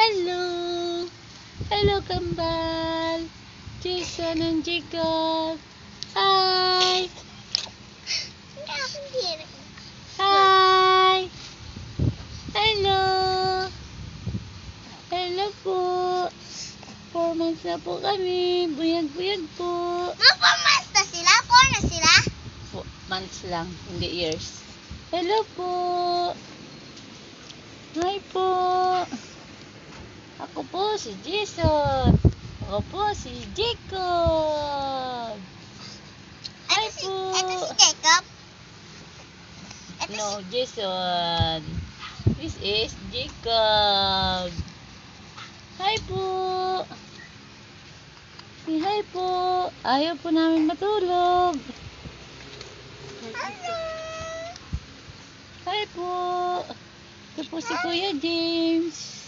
Hello! Hello, kambal! Jason and Jacob! Hi! Hi! Hello! Hello po! 4 months na po kami. Buyag-buyag po. 4 months na sila? 4 na sila? 4 months lang, hindi years. Hello po! Hi po! Ako po si Jason. Ako po si Jacob. Hi po! Ito si Jacob? No, Jason. This is Jacob. Hi po! Say hi po! Ayaw po namin matulog. Hello! Hi po! Ito po si Kuya James.